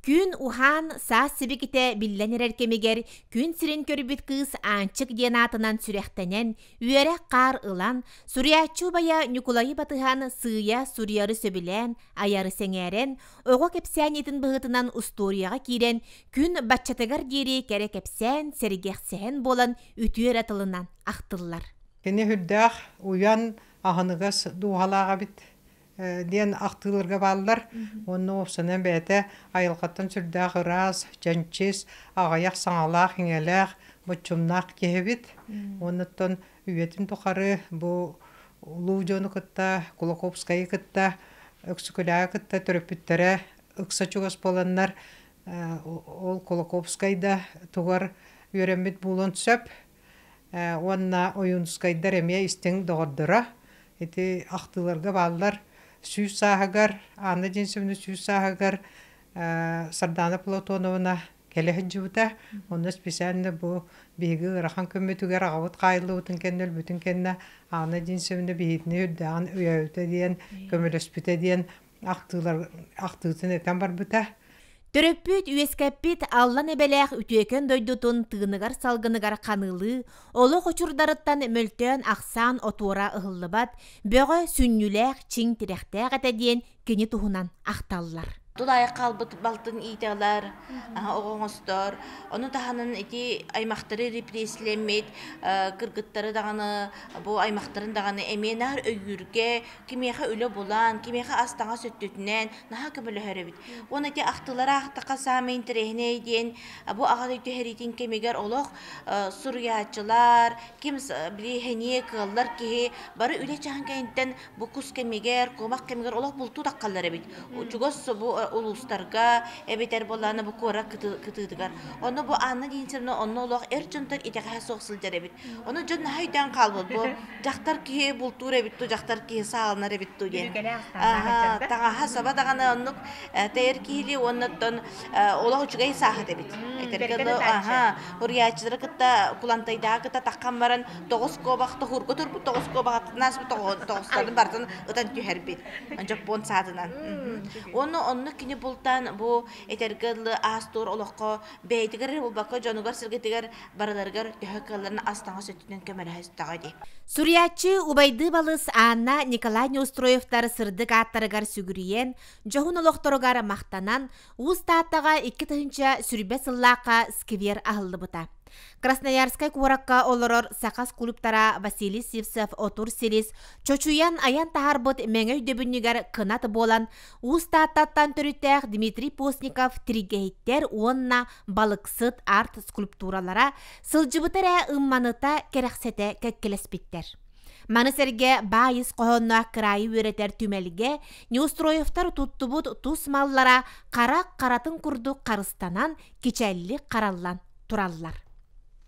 Күн ухан саас сибиките билленер эркемегер күн сирин көрбүт кыз анчык денатынан сүрехтенен үйере қар ылан Суриячу бая Николай батыхан сыя Сурияры сөбілен, аяры сеңерен, оғы кепсәнетін бұғытынан усторияға кирен күн батчатыгар дері кере кепсән сәрігексән болан үтүер атылынан ақтылар. Кені хүддәқ уян ағынығыз дуғалаға бит ден ақтылырға балылар. Оны опсынан бәті айылғаттан сүрдәқ ұраз, жанчыз, ағаяқ саңалақ, хеңеләқ, бұтчумнақ кебет. Оныттан үйетін тұқары бұл Лужону кытта, Кулаковскайы кытта, Өксікіләі кытта түріпіттері ұқса чуғас боланлар. Ол Кулаковскайда тұғар үйремет болын сөп. Онна ойынскайдар әме істің доғырдыра. Эти ақтыларға балылар сүйіс сағығар, аны женсімді сүйіс сағығар Сардана Платоновна келехін жуыта. Оны специально бұл бейгі ұрақан көмметігер ағавыт қайылы ұтын кәнел бүтін кәнна аны женсімді бейітіне үддіған үйәуті дейін, көмелеспіті дейін ақтылытын әтен бар бұта. Төрөппүт үескәппит аллан эбеләх үтөкөн дойдутун тыыныгар салгыныгар канылы, олы қочурдарыттан мөлтөн ақсан отура ыһыллыбат, бөҕө сүннүләх чиң тирехтәк әтәдиен кини туһунан ақталлар. Тулай қалбыт балтын италар, оғоңостор. Оны таханын эти аймақтары репрессиялемет, кыргыттары дағаны, бұл аймақтарын дағаны эменар өйүрге, кимеха өлі болан, кимеха астаңа сөттөтінен, наха көмілі хөребит. Оны эти ақтылара ақтақа самын тірехіне дейін, бұл ағады өйтөхеритін кемегер олық сурьячылар, ким біле хене кыллар кеге, бары үле чахан кәйінттен бұл құс кемегер, комақ кемегер олық бұл тудақ қаллар бит. Чугос бұл улустарга эбетер боланы бу кора кытыдыгар. Оны бу анны динсемне онны олох эрчөнтөр итеге соксылдыр эбит. Оны жон хайдан калбыт бу жактар кие бултур эбит, жактар кие саалнар эбит деген. Тага хасаба даганы оннук тейер кили оннотон олох чугай сахат эбит. Этерге урьячылар кытта кулантайда кытта таккан баран 9 кобакты хургутур бу 9 кобакты нас бу 9тарын бартын ытан түһәр бит. Анжак бон саатынан. Онны кини бултан бу этергелы астор олоққа бәйтигер булбакка жонугар сиргетигер бараларгар төһәккәләрне астаңа сөтүнен кемәрәс тагыды. Суриячы Убайды балыс Анна Николай Неустроевтар сырдык аттарыгар сүгүриен, жохун олоқторугар мақтанан, уз тааттага 2 тыһынча сүрбе сыллақа сквер ахылды бута. Красноярскай куракка олорор сақас клубтара Василий Сивцев отур селис, чочуян аян тахарбыт меңөй дөбүннүгер кынат болан, устааттаттан төрүттәк Дмитрий Постников тригейттер онна балыксыт арт скульптуралара сылжыбытара ымманыта керексете кеккелеспиттер. Манысерге байыз қоғынна кырайы өретер түмелге, Неустроевтар туттубут тус маллара қаратын күрді қарыстанан кечәлі қараллан тураллар.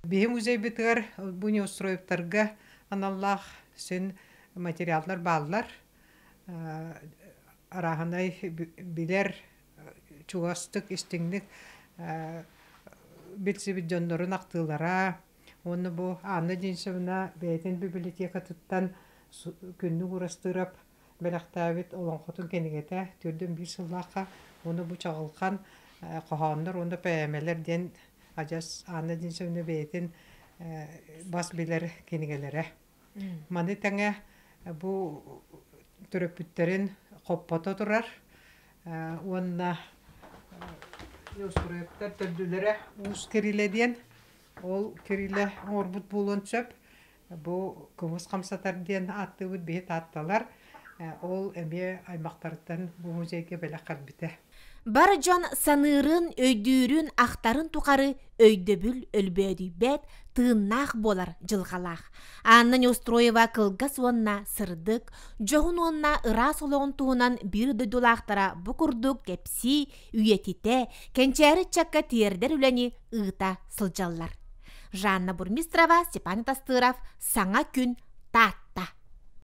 Бейім үзей бітігер бұл Неустроевтарға аналлах сен материалдар баллар. Арағынай білер чуғастық істіңдік білсі біт жондорын ақтылара. Оны бұл аны денсіміна бәйтін библиотека тұттан күнні құрастырап бәліқтабет олон қотын кенігеті түрдің бір сыллаққа оны бұл чағылқан қоғандар онда пәйәмелерден ажас аны денсіміна бәйтін бас білер кенігелері. Маны тәңе бұл түріпіттерін қоппата тұрар. Онына Неустроевтар түрділері ұз керіледен ол керілі орбут болуын сөп. Бұл күміс қамсатар ден атты өт бейт атталар. Ол әме аймақтарыттан бұл музейге бәлі қарбіті. Бар жон санырын, өйдүүрін, ақтарын туқары өйдөбүл өлбөді бәт тыыннақ болар жылғалақ. Анна Неустроева кылгас онна сырдык, жоғын онна ырас олығын туғынан бір дөдулақтара бұқырдық кепси, үйетите, кенчәрі чакка тиердер үләні ыта сылжаллар. Жанна Бурмистрова, Степан Тастыров, Саңа күн, Тат.